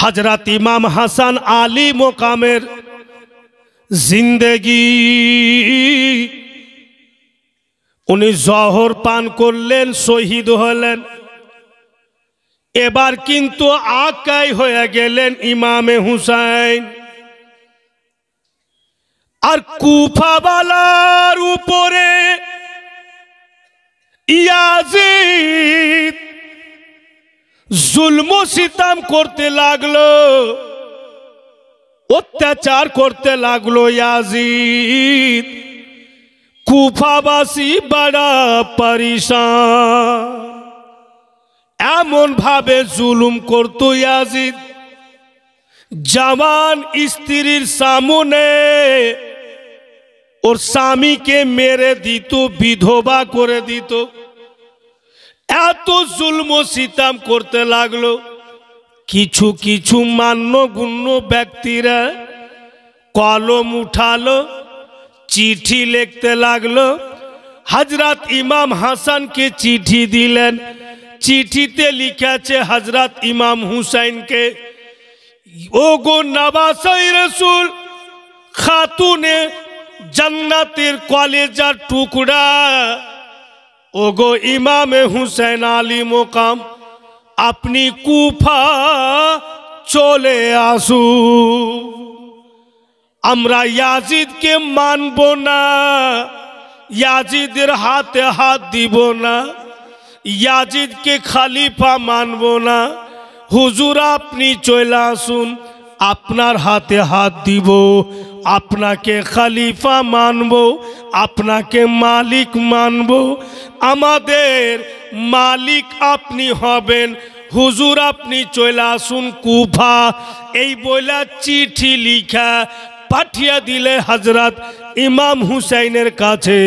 हजरत इमाम हसन आली मोकामेर जिंदगी उनी जहर पान करलेन शहीद हलेन एबार किन्तु आकाई हये गेलेन इमामे हुसैन और कुफावालार उपरे याजिद जुल्म सितम करते लागलो अत्याचार करते लागलो याजिद कुफाबासी बड़ा परेशान एमन भावे जुलुम करतो याजिद जवान स्त्रीर सामने और स्वामी के मेरे दितो विधवा करे दितो एत जुल्म सितम करते लागलो किछु किछु मान्य गुण्य व्यक्तिरा कलम उठालो चिठी लिखते लागलो हजरत इमाम हसन के चिठी दिलेन चिठीते लिखेছে हजरत इमाम हुसैन के ओगो नवासे रसूल खातूने जन्नतेर कलेजार टुकड़ा ओगो इमाम हुसैन आली मोकाम अपनी कुफा चले आसू আমরা ইয়াজিদকে মানব না ইয়াজিদের হাতে হাত দিব না ইয়াজিদকে খলিফা মানব না হুজুর আপনি চলে আসুন আপনার হাতে হাত দিব আপনাকে খলিফা মানব আপনাকে মালিক মানব আমাদের মালিক আপনি হবেন হুজুর আপনি চলে আসুন কুফা এই বলে চিঠি লিখা पाठिया दिले हजरत इमाम हुसैनेर काछे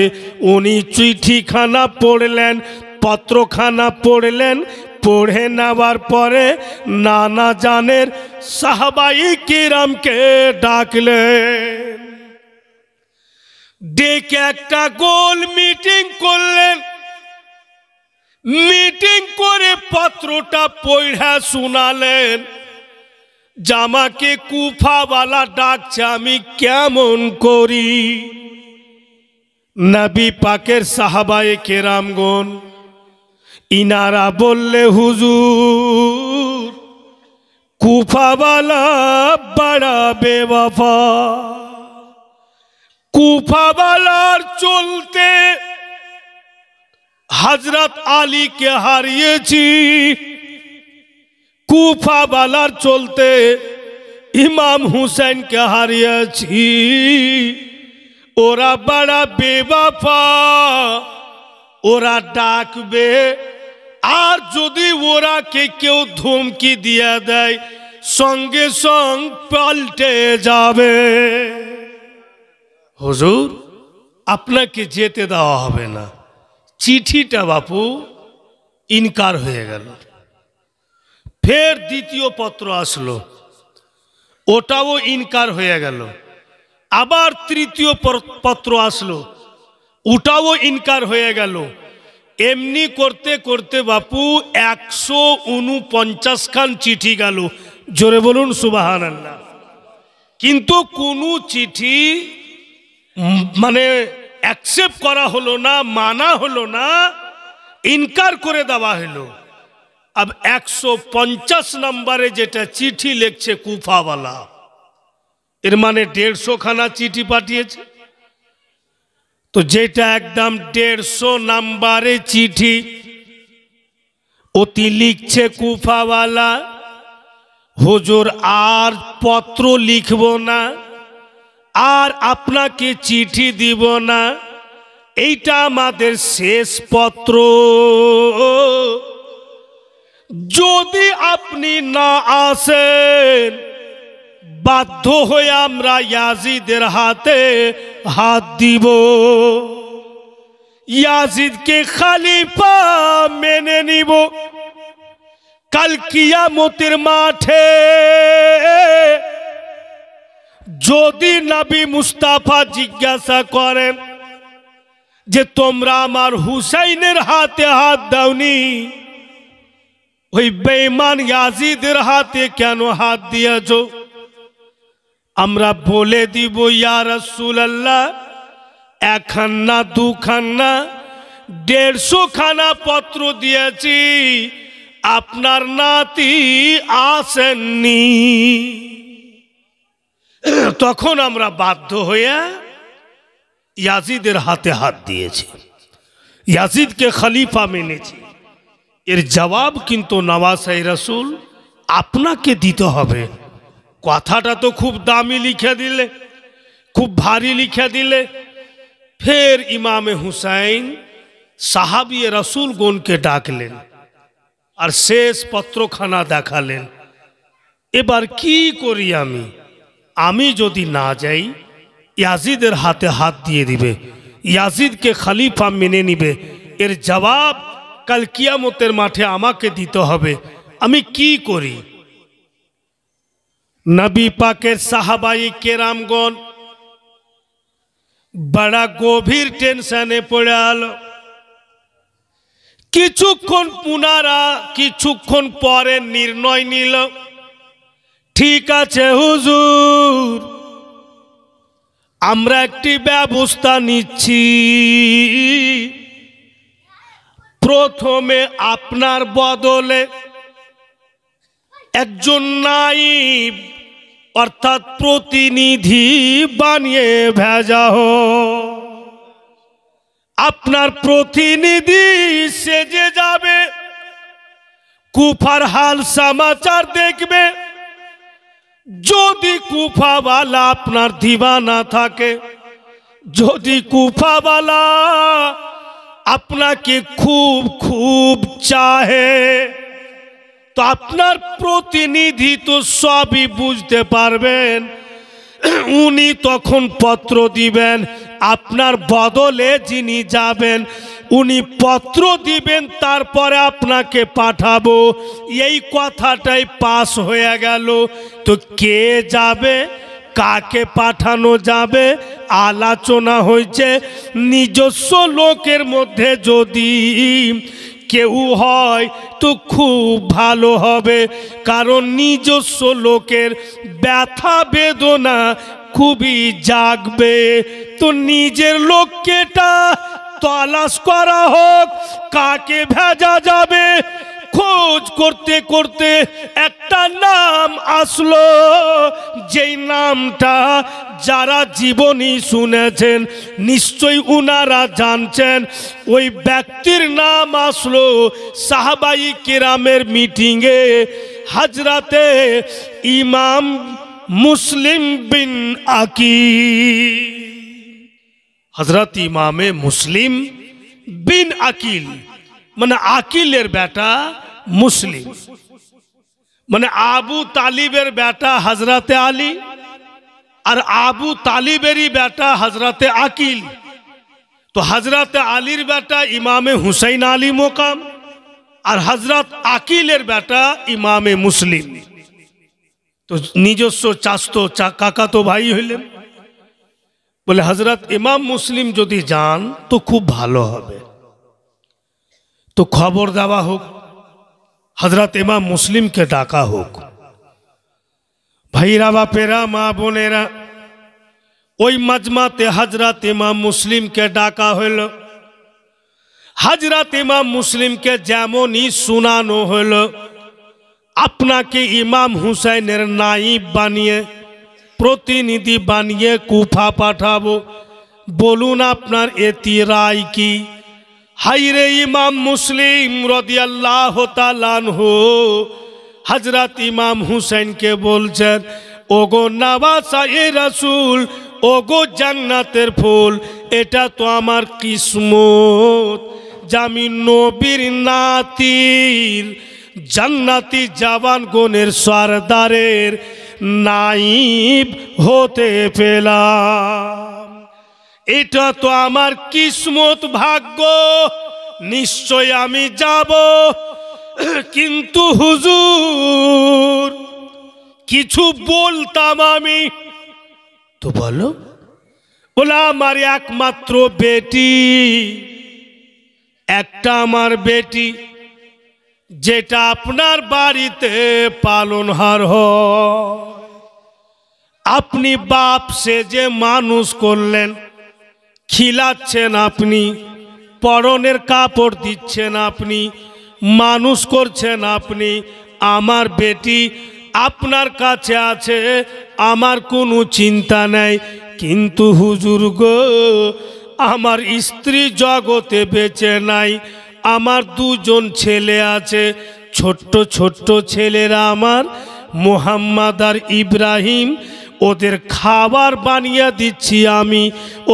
उनी चिठीखाना पढ़लेन पत्रखाना पढ़लेन पढ़े नेवार परे नाना जानेर साहबाई किराम के डाकलेन डेके एकटा गोल मीटिंग करलेन मीटिंग करे पत्रटा पढ़ा शुनालेन जामा के कुफा वाला डाकছে আমি কেমন করি नबी पाकेर साहाबाए केरामगण इनारा बोलले हुजूर कुफा वाला बड़ा बेवफा कुफा वालार चलते हजरत आली के हारिয়েছি कुफा वालार चलते इमाम हुसैन के हारिয়েছি ओरा बड़ा बेवफा ओरा डाकबे और यदि ओरा के केउ धमकी दिया देय संगे संग पाल्टे जाबे हुजूर आपनाके जेते देওয়া হবে না चिठीटा बापू इनकार হয়ে গেল फिर द्वितीय पत्र आसलो ओटाओ इनकार हो गेल आबार तृतीय पत्र आसलो ओटाओ इनकार हो गेल एमनी करते करते बापू 149 खान चिठी गेल जोरे बोलुन सुबहानाल्लाह किन्तु कोनो चिठी माने एक्सेप्ट करा हलो ना माना हलो ना इनकार करे देवा हलो अब 150 नम्बरे जेटा चिठी लिखছে कुफा वाला एर माने 150 खाना चिठी पाठिয়েছে तो जेटा एकदम 150 नम्बरे चिठी ओती लिखছে कुफा वाला हुजूर आर पत्र लिखबो ना आर आपनाके चिठी দিব না এইটা আমাদের শেষ পত্র যদি আপনি না আসেন বাধ্য হয়ে আমরা ইয়াজিদের হাতে হাত দিব ইয়াজিদকে খলিফা মেনে নিব কাল কিয়ামতের মাঠে যদি নবী মুস্তাফা জিজ্ঞাসা করেন যে তোমরা আমার হুসাইনের হাতে হাত দাওনি ওই বেঈমান ইয়াজিদের হাতে কেন হাত দিয়েছো? আমরা বলে দিব, ইয়া রাসূলুল্লাহ, একখান না দুখান না 150 খানা পত্র দিয়েছি, আপনার নাতি আসেননি। তখন আমরা বাধ্য হয়ে ইয়াজিদের হাতে হাত দিয়েছি, ইয়াজিদকে খলিফা মেনেছি। এর জবাব কিন্তু নওয়াসাই রাসূল আপনাকে দিতে হবে। কথাটা তো খুব দামি লিখে দিলে, খুব ভারী লিখে দিলে। ফের ইমামে হুসাইন সাহাবী রাসূলগণকে ডাকলেন আর শেষ পত্রখানা দেখালেন। এবার কি করি আমি যদি না যাই, ইয়াজিদের হাতে হাত দিয়ে দিবে, ইয়াজিদকে খলিফা মেনে নিবে। এর জবাব কাল কিয়ামতের মাঠে আমাকে দিতে হবে। আমি কি করি? নবী পাকের সাহাবাই কেরামগণ বড় গভীর টেনশনে পড়ে গেল। কিছুক্ষণ পরে নির্ণয় নিল, ঠিক আছে হুজুর, আমরা একটি ব্যবস্থা নিচ্ছি। প্রথমে আপনার বদলে একজন নায়েব অর্থাৎ প্রতিনিধি বানিয়ে ভেজা হোক। আপনার প্রতিনিধি সেজে যাবে, কুফার হাল সমাচার দেখবে। যদি কুফাওয়ালা আপনার দিওয়ানা থাকে, যদি কুফাওয়ালা আপনাকে খুব খুব চাহে, তো আপনার প্রতিনিধি তো সবই বুঝতে পারবেন। উনি তখন পত্র দিবেন, আপনার বদলে যিনি যাবেন উনি পত্র দিবেন, তারপরে আপনাকে পাঠাবো। এই কথাটাই পাস হয়ে গেল। তো কে যাবে, কাকে পাঠানো যাবে আলোচনা হয়েছে। নিজস্ব লোকের মধ্যে যদি কেউ হয় তো খুব ভালো হবে, কারণ নিজস্ব লোকের ব্যথা বেদনা খুবই জাগবে। তো নিজের লোককেটা তলাশ করা হোক, কাকে ভেজা যাবে। খোঁজ করতে করতে একটা নাম আসলো, যেই নামটা যারা জীবনী শুনেছেন নিশ্চয়ই উনারা জানছেন। ওই ব্যক্তির নাম আসলো সাহাবাই কেরামের মিটিংয়ে হযরতে ইমাম মুসলিম বিন আকিল। হযরত ইমামে মুসলিম বিন আকিল মানে আকিলের বেটা মুসলিম, মানে আবু তালিবের বেটা হযরতে আলী, আর আবু তালিবেরই বেটা হযরতে আকিল। তো হযরতে আলীর বেটা ইমামে হুসাইন আলী মোকাম, আর হযরত আকিলের বেটা ইমামে মুসলিম। তো নিজস্ব চাচতো কাকাতো ভাই হইলেন। বলে হযরত ইমাম মুসলিম যদি যান তো খুব ভালো হবে। তো খবর দেওয়া হোক, হযরত ইমাম মুসলিমকে ডাকা হোক। ভাইরা বাপেরা মা বোনেরা, ওই মাজমাতে হযরত ইমাম মুসলিমকে ডাকা হইল। হযরত ইমাম মুসলিমকে যেমনই শোনানো হইল, আপনাকে ইমাম হুসাইনের নায়েব বানিয়ে প্রতিনিধি বানিয়ে কুফা পাঠাবো, বলুন আপনার এতি রায় কি? হাইরে ইমাম মুসলিম রাদিয়াল্লাহু তাআলা আনহু হযরত ইমাম হুসাইনকে বলছেন, ওগো নওয়াসায়ে রাসূল, ওগো জান্নাতের ফুল, এটা তো আমার কিসমত যে আমি নবীর নাতির জান্নাতি জওয়ানগণের সরদারের নায়েব হতে পেলাম। এটা তো আমার কিসমত, ভাগ্য, নিশ্চয় আমি যাব। কিন্তু হুজুর কিছু বলতাম আমি। তো বলো। বলে আমার একমাত্র বেটি, একটা আমার বেটি, যেটা আপনার বাড়িতে পালনহার হয়। আপনি বাপ সেজে মানুষ করলেন, খিলাচ্ছেন আপনি, পরনের কাপড় দিচ্ছেন আপনি, মানুষ করছেন আপনি। আমার বেটি আপনার কাছে আছে, আমার কোনো চিন্তা নেই। কিন্তু হুজুর গো, আমার স্ত্রী জগতে বেঁচে নাই, আমার দুজন ছেলে আছে, ছোট্ট ছোট্ট ছেলেরা আমার, মোহাম্মদ আর ইব্রাহিম। ওদের খাবার বানিয়ে দিচ্ছি আমি,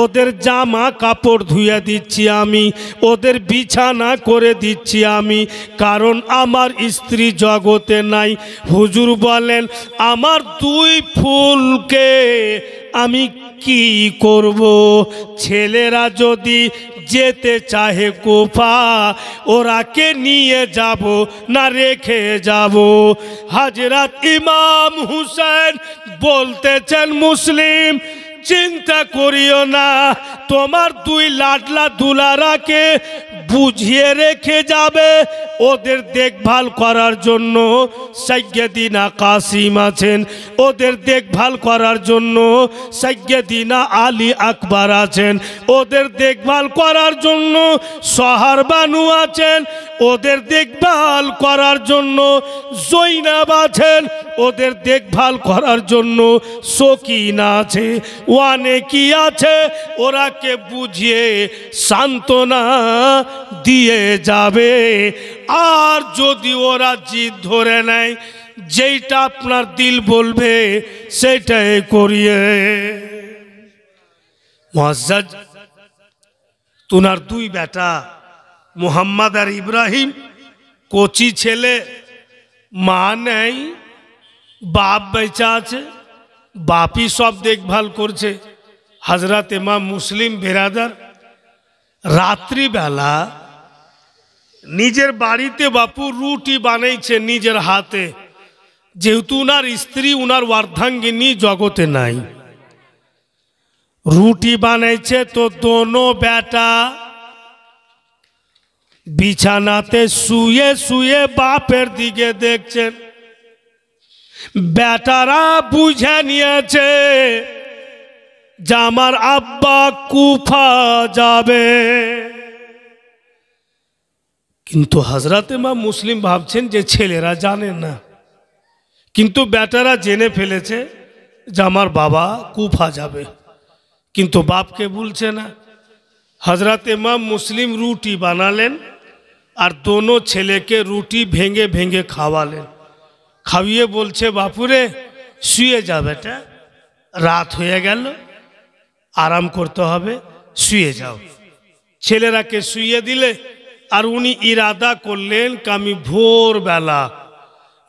ওদের জামা কাপড় ধুয়ে দিচ্ছি আমি, ওদের বিছানা করে দিচ্ছি আমি, কারণ আমার স্ত্রী জগতে নাই। হুজুর বলেন, আমার দুই ফুলকে আমি কি করব? ছেলেরা যদি যেতে চাহে কুফা, ওরাকে নিয়ে যাব না রেখে যাব? হযরত ইমাম হুসেন বলতেছেন, মুসলিম চিন্তা করিও না, তোমার দুই লাডলা দুলারাকে বুঝিয়ে রেখে যাবে। ওদের দেখভাল করার জন্য সাইয়্যিদিনা কাসিম আছেন, ওদের দেখভাল করার জন্য সাইয়্যিদিনা আলী আকবর আছেন, ওদের দেখভাল করার জন্য সোহার বানু আছেন, ওদের দেখভাল করার জন্য জৈনাব আছেন, ওদের দেখভাল করার জন্য সকিনা আছে, অনেকি আছে। ওরাকে বুঝিয়ে সান্ত্বনা দিয়ে যাবে। আর যদি ওরা জিদ ধরে নেয়, যেইটা আপনার দিল বলবে সেটাই করিয়ে। মুআজ্জাজ তুনার দুই বেটা মোহাম্মদ আর ইব্রাহিম, কচি ছেলে, মা নেই, বাপ বেঁচে আছে, বাপই সব দেখভাল করছে। হযরত ইমাম মুসলিম বেরাদার রাত্রিবেলা নিজের বাড়িতে বাপু রুটি বানাইছে নিজের হাতে, যেহেতু উনার স্ত্রী উনার অর্ধাঙ্গিনী জগতে নাই। রুটি বানাইছে তো দোনো বেটা বিছানাতে শুয়ে শুয়ে বাপের দিকে দেখছেন। বেটারা বুঝে নিয়েছে যে আমার আব্বা কুফা যাবে, কিন্তু হযরত ইমাম মুসলিম ভাবছেন যে ছেলেরা জানে না, কিন্তু বেটারা জেনে ফেলেছে যে আমার বাবা কুফা যাবে, কিন্তু বাপকে বলছে না। হযরত ইমাম মুসলিম রুটি বানালেন আর দোনো ছেলেকে রুটি ভেঙে ভেঙে খাওয়ালেন। খাইয়ে বলছে, বাপুরে শুয়ে যা বেটা, রাত হয়ে গেল, আরাম করতে হবে, শুয়ে যাও। ছেলেরাকে শুয়ে দিলে আর উনি ইরাদা করলেন যে আমি ভোরবেলা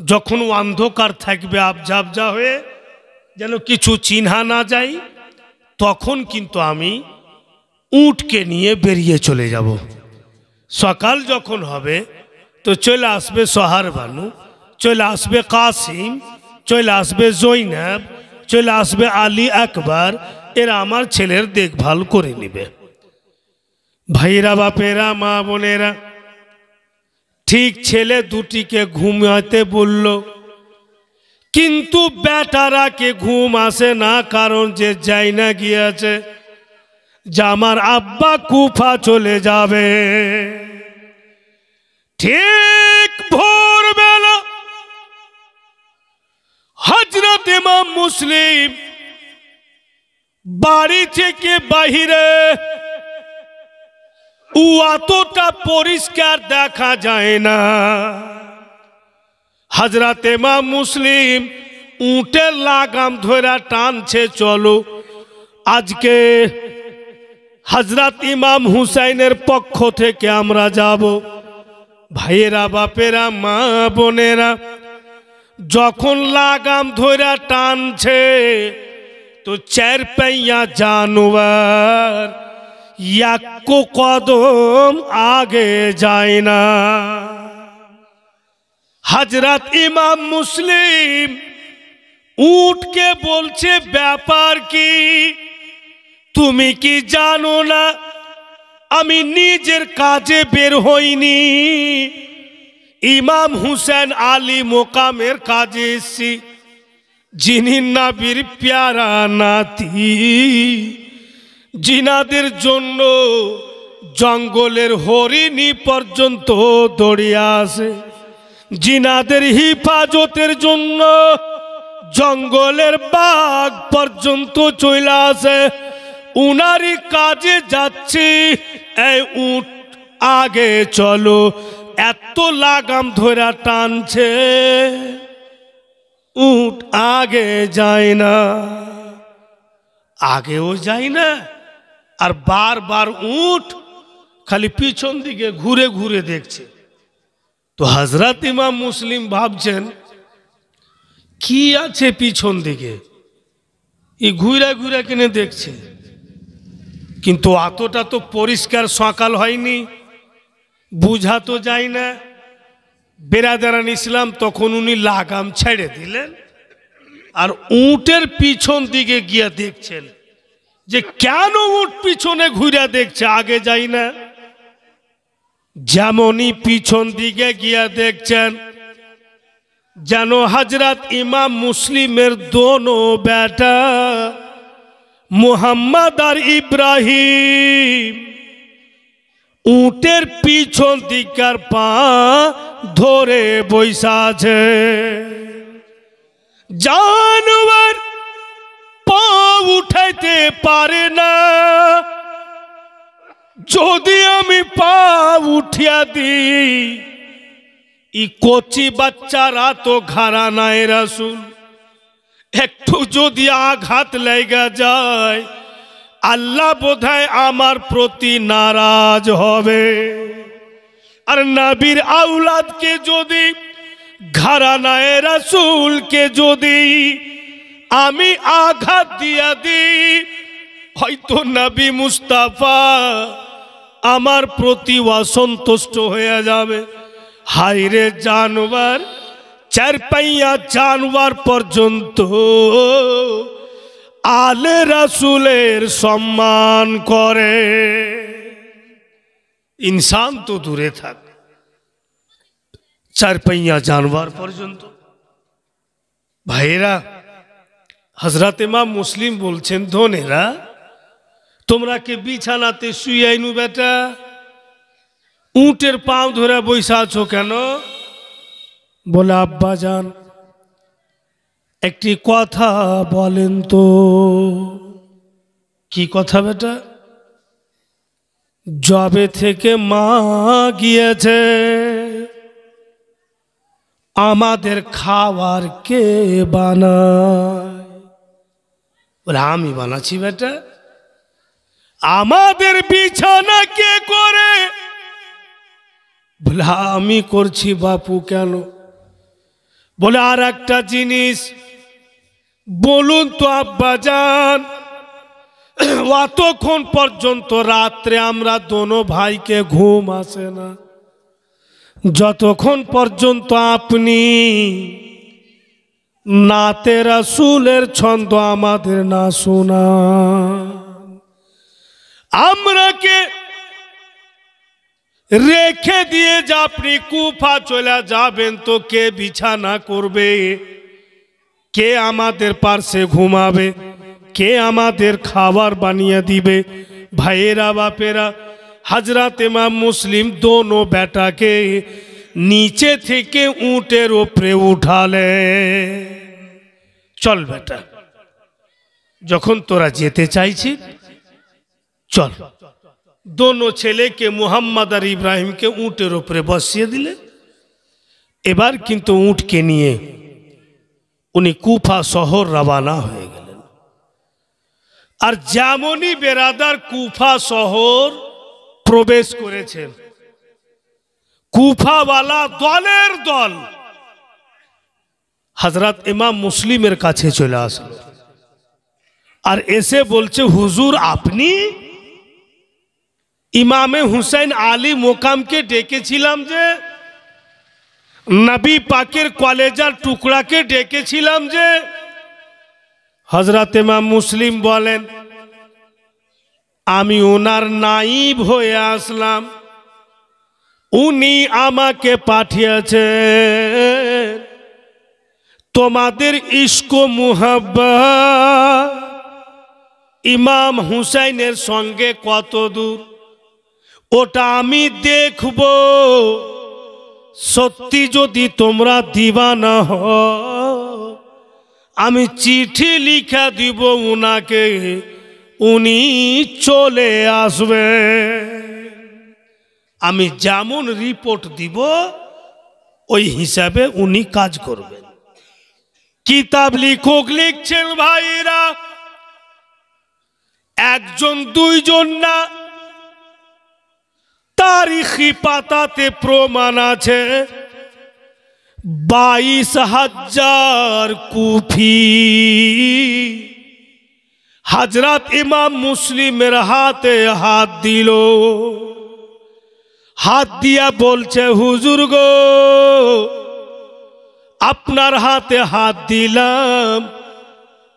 যখন অন্ধকার থাকবে আবঝাবঝা হয়ে, যেন কিছু চিনহা না যায়, তখন কিন্তু আমি উটকে নিয়ে বেরিয়ে চলে যাব। সকাল যখন হবে তো চলে আসবে সোহার বানু, চলে আসবে কাসিম, চলে আসবে জৈনাব, চলে আসবে আলী আকবর, এরা আমার ছেলের দেখভাল করে নেবে। ভাইরা বাপেরা মা বোনেরা, ঠিক ছেলে দুটিকে ঘুমাতে বলল, কিন্তু বেটারাকে ঘুম আসে না, কারণ যে যাই না গিয়েছে যে আমার আব্বা কুফা চলে যাবে। ঠিক ভোরবেলা হযরত ইমাম মুসলিম বাড়ি থেকে বাহিরে, অতটা পরিষ্কার দেখা যায় না। হযরত ইমাম মুসলিম উটের লাগাম ধরে টানছে, চলো আজকে হযরত ইমাম হুসাইনের পক্ষ থেকে আমরা যাব। ভাইয়েরা বাপেরা মা বোনেরা, যখন লাগাম ধরে টানছে তো চার পাইয়া জানোয়ার এক কদম আগে যায় না। হযরত ইমাম মুসলিম উটকে বলছে, ব্যাপার কি, তুমি কি জানো না আমি নিজের কাজে বের হইনি, ইমাম হুসেন আলী মোকামের কাজে এসেছি, যিনি নবীর প্যারা নাতি, জিনাদের জন্য জঙ্গলের হরিণী পর্যন্ত দৌড়িয়ে আসে, জিনাদের হিফাজতের জন্য জঙ্গলের বাঘ পর্যন্ত চলে আসে। উনারই কাজে যাচ্ছি, এই উট আগে চলো, এত লাগাম ধরে টানছে, উট আগে যায় না, আগেও যায় না, আর বারবার উট খালি পিছন দিকে ঘুরে ঘুরে দেখছে। তো হযরত ইমাম মুসলিম ভাবছেন কি আছে পিছন দিকে, এই ঘুরে ঘুরে কিনে দেখছে, কিন্তু এতটা তো পরিষ্কার সকাল হয়নি, বুঝা তো যায় না। বেরাদারান ইসলাম তখন উনি লাগাম ছেড়ে দিলেন, আর উটের পিছন দিকে গিয়ে দেখছেন যে কেন উট পিছনে ঘুরে দেখছে, আগে যায় না। যেমনই পিছন দিকে গিয়ে দেখছেন, যেন হযরত ইমাম মুসলিমের দোনো বেটা মুহাম্মদ আর ইব্রাহিম উটের পিছন দিকার পা ধরে বইসা আছে। জানোয়ার পা উঠাইতে পারে না, যদি আমি পা উঠিয়া দিই, ই কচি বাচ্চারা তো ঘরানায় রাসূল, একটু যদি আঘাত লেগে যায় আল্লাহ বোধহয় আমার প্রতি নারাজ হবে। আর নবীর আওলাদকে যদি, ঘরানায় রাসূলকে যদি আমি আঘাত দিয়া দিই, হয়তো নবী মুস্তাফা আমার প্রতি অসন্তুষ্ট হয়ে যাবে। হায়রে জানোয়ার, চারপাইয়া জানোয়ার পর্যন্ত আলে রাসূলের সম্মান করে, ইনসান তো দূরে থাক, চারপাইয়া জানোয়ার পর্যন্ত। ভাইয়েরা, হযরত ইমাম মুসলিম বলছেন, ধনেরা তোমরা কে বিছানাতে শুয়াইনু বেটা, উটের পাও ধরে বইসা আছো কেন? বলে আব্বা জান একটি কথা বলেন তো। কি কথা বেটা? জবে থেকে মা গিয়েছে, আমাদের খাবার কে বানায়? বলে আমি বানাচ্ছি বেটা। আমাদের বিছানা কে করে? বলে আমি করছি বাপু। কেন? বলে আর একটা জিনিস বলুন তো আব্বা জান, অতক্ষণ পর্যন্ত রাত্রে আমরা দোনো ভাইকে ঘুম আসে না, যতক্ষণ পর্যন্ত আপনি নাতে রাসূলের ছন্দ আমাদের না শোনা। আমরাকে রেখে দিয়ে যে আপনি কুফা চলে যাবেন, তো কে বিছানা করবে? কে আমাদের পাশে ঘুমাবে? কে আমাদের খাবার বানিয়ে দিবে? ভাইয়েরা বাপেরা, হযরত ইমাম মুসলিম দোনো বেটাকে নিচে থেকে উটের উপরে উঠালে, চল বেটা, যখন তোরা যেতে চাইছিস চল। দোনো ছেলেকে মুহাম্মদ আর ইব্রাহিমকে উটের উপরে বসিয়ে দিলে। এবার কিন্তু উটকে নিয়ে উনি কুফা শহর রওনা হয়ে গেলেন। আর যেমনই বেরাদার কুফা শহর প্রবেশ করেছেন, কুফাওয়ালা দলের দল হযরত ইমাম মুসলিমের কাছে চলে আসলো, আর এসে বলছে, হুজুর আপনি? ইমামে হুসাইন আলী মোকামকে ডেকেছিলাম, যে নবী পাকের কলেজার টুকরাকে ডেকেছিলাম যে। হযরত ইমাম মুসলিম বলেন, আমি ওনার নাইব হয়ে আসলাম, উনি আমাকে পাঠিয়েছেন তোমাদের ইশক মুহাব্বত ইমাম হুসাইনের সঙ্গে কত দূর ওটা আমি দেখব। সত্যি যদি তোমরা দিওয়ানা হও আমি চিঠি লিখে দিব উনাকে, উনি চলে আসবে। আমি যেমন রিপোর্ট দিব ওই হিসাবে উনি কাজ করবেন। কিতাব লিখুক লিখছেন ভাইরা, একজন দুইজন না, তারিখি পাতাতে প্রমাণ আছে 22,000 কুফি হযরত ইমাম মুসলিমের হাতে হাত দিল। হাত দিয়া বলছে হুজুর গো আপনার হাতে হাত দিলাম,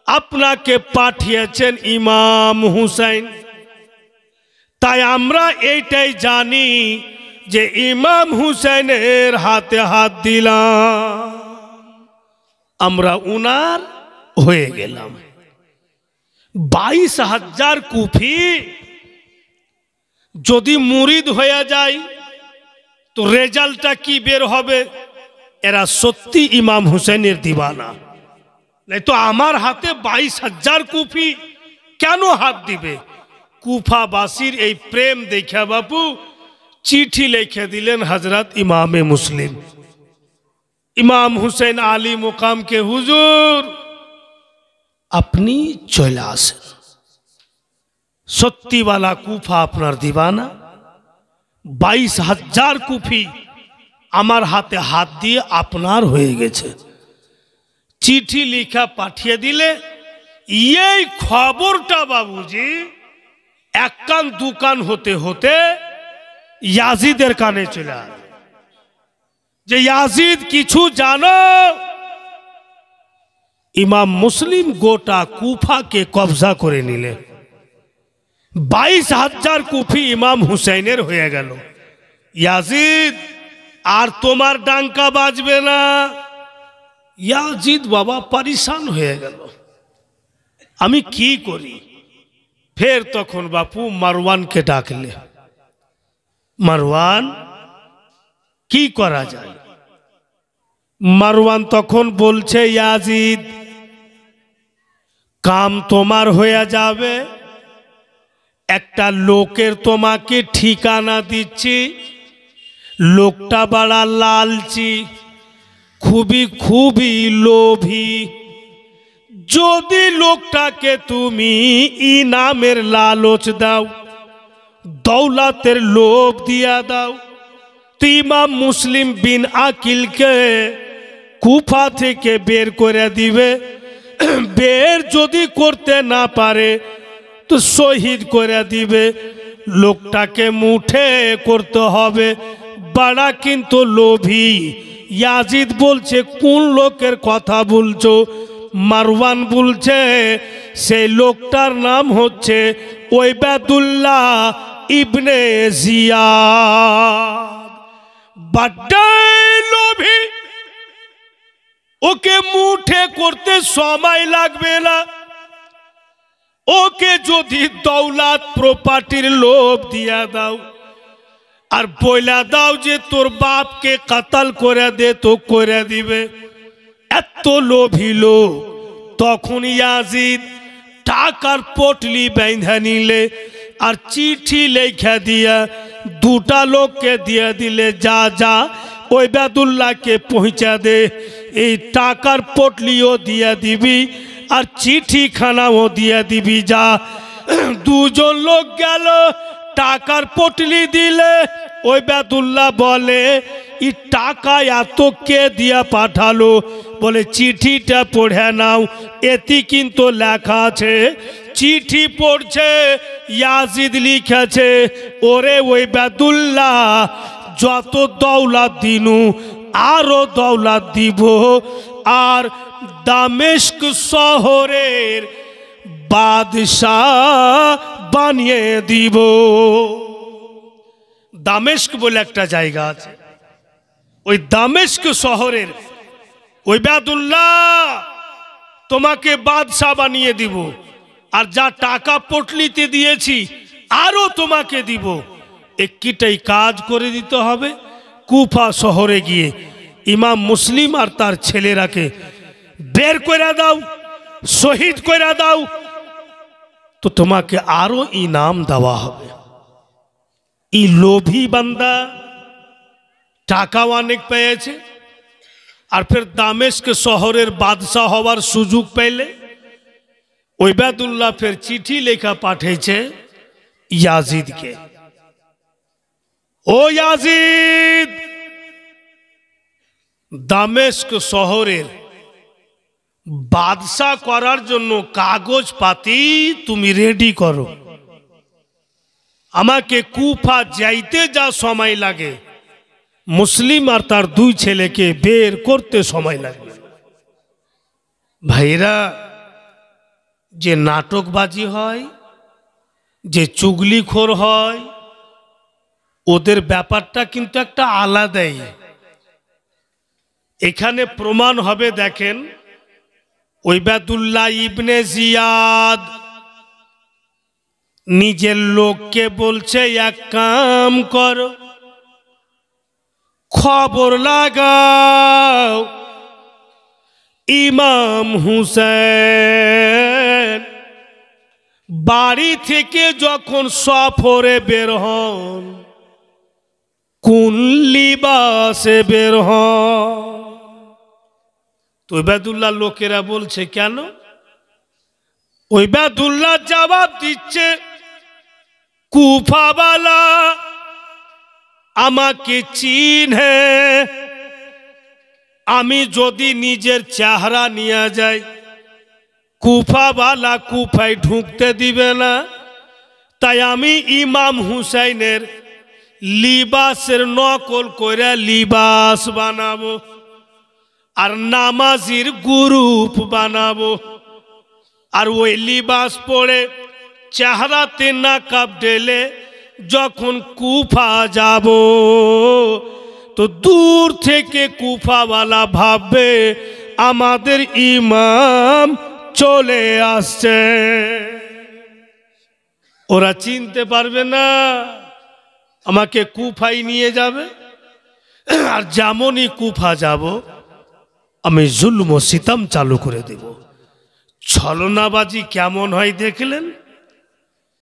আপনাকে পাঠিয়েছেন ইমাম হুসাইন। তাই আমরা এইটাই জানি যে ইমাম হুসাইনের হাতে হাত দিলাম, আমরা উনার হয়ে গেলাম। 22,000 কুফি যদি মুরিদ হয়ে যায় তো রেজাল্টটা কি বের হবে? এরা সত্যি ইমাম হুসাইনের দিওয়ানা। নাই তো আমার হাতে 22,000 কুফি কেন হাত দিবে? কুফাবাসীর এই প্রেম দেখা বাপু চিঠি লিখে দিলেন হযরত ইমামে মুসলিম ইমাম হুসেন আলী মুকামকে, হুজুর আপনি চলে আসেন, সত্যিওয়ালা কুফা আপনার দিওয়ানা। 22,000 কুফি আমার হাতে হাত দিয়ে আপনার হয়ে গেছে। চিঠি লিখা পাঠিয়ে দিলে এই খবরটা বাবুজি এক কান দুকান হতে হতে ইয়াজিদের কানে চলে আসে যে ইয়াজিদ কিছু জানো? ইমাম মুসলিম গোটা কুফাকে কবজা করে নিলে 22,000 কুফি ইমাম হুসাইনের হয়ে গেল। ইয়াজিদ আর তোমার ডাঙ্কা বাজবে না। ইয়াজিদ বাবা পরেশান হয়ে গেল, আমি কি করি? ফের তখন বাপু মারওয়ানকে ডাকলে, মারওয়ান কি করা যায়? মারওয়ান তখন বলছে ইয়াজিদ কাম তোমার হয়ে যাবে, একটা লোকের তোমাকে ঠিকানা দিচ্ছি, লোকটা বড় লালচি, খুবই খুবই লোভী। যদি লোকটাকে তুমি ইনামের লালচ দাও, দৌলতের লোভ দিয়া দাও, তো ইমাম মুসলিম বিন আকিলকে কুফা থেকে বের করে দিবে। বের যদি করতে না পারে তো শহীদ করে দিবে। লোকটাকে মুঠে করতে হবে, বড় কিন্তু লোভী। ইয়াজিদ বলছে কোন লোকের কথা বলছো? মারওয়ান বলছে সেই লোকটার নাম হচ্ছে ওবায়দুল্লাহ ইবনে জিয়াদ, বড়ই লোভী। ওকে মুঠে করতে সময় লাগবে না। ওকে যদি দৌলত প্রপার্টির লোভ দিয়া দাও আর বইলা দাও যে তোর বাপকে কতল করে দে, তো করে দিবে। এত লোভী লোক। তখন ইয়াজিদ টাকার পটলি বেঁধে নিলে আর চিঠি লেখা দিয়া দুটা লোককে দিয়ে দিলে, যা যা ওবায়দুল্লাহকে পৌঁছা দে, এই টাকার পটলিও দিয়া দিবি আর চিঠিখানাও দিয়া দিবি। যা দুজন লোক গেল, টাকার পটলি দিলে। ওবায়দুল্লাহ বলে এই টাকা এত কে দিয়া পাঠালো? বলে চিঠিটা পড়ে নাও, এতে কিন্তু লেখা আছে। চিঠি পড়ছে, ইয়াজিদ লিখেছে ওরে ওবায়দুল্লাহ যত দৌলত দিনু আরো দৌলত দিব, আর দামেস্ক শহরের বাদশাহ বানিয়ে দিব। দামেস্ক বলে একটা জায়গা আছে, ওই দামেস্ক শহরের ওবায়দুল্লাহ তোমাকে বাদশা বানিয়ে দিব, আর যা টাকা পটলিতে দিয়েছি আরো তোমাকে দিব। একটাই কাজ করে দিতে হবে, কুফা শহরে গিয়ে ইমাম মুসলিম আর তার ছেলেরাকে বের করে দাও, শহীদ করে দাও, তো তোমাকে আরো ইনাম দেওয়া হবে। এই লোভী বান্দা টাকাও অনেক পেয়েছে, আর ফের দামেস্ক শহরের বাদশা হওয়ার সুযোগ পেলে ওবায়দুল্লাহ ফের চিঠি লেখা পাঠিয়েছে ইয়াজিদকে, ও ইয়াজিদ, দামেস্ক শহরের বাদশা করার জন্য কাগজ পাতি তুমি রেডি করো, আমাকে কুফা যাইতে যা সময় লাগে মুসলিম আর তার দুই ছেলেকে বের করতে সময় লাগবে। ভাইরা, যে নাটকবাজি হয়, যে চুগলিখোর হয়, ওদের ব্যাপারটা কিন্তু একটা আলাদাই। এখানে প্রমাণ হবে, দেখেন ওবায়দুল্লাহ ইবনে জিয়াদ নিজের লোককে বলছে এক কাম করো, খবর লাগাও ইমাম হুসেন বাড়ি থেকে যখন সফরে বের হন কোন লিবাসে বের হন। তো ওবায়দুল্লাহ লোকেরা বলছে কেন? ওবায়দুল্লাহ জবাব দিচ্ছে, কুফাওয়ালা আমাকে চিনে, আমি যদি নিজের চেহারা নিয়ে যাই কুফাওয়ালা কুফায় ঢুকতে দিবে না, তাই আমি ইমাম হুসাইনের লিবাসের নকল করে লিবাস বানাবো আর নামাজির গ্রুপ বানাবো, আর ওই লিবাস পরে চেহারাতে নাকাব ঢেলে যখন কুফা যাব তো দূর থেকে কুফাওয়ালা ভাববে আমাদের ইমাম চলে আসছে, ওরা চিনতে পারবে না, আমাকে কুফায় নিয়ে যাবে। আর যেমনই কুফা যাব আমি জুলম ও সিতম চালু করে দেব। ছলনাবাজি কেমন হয় দেখলেন?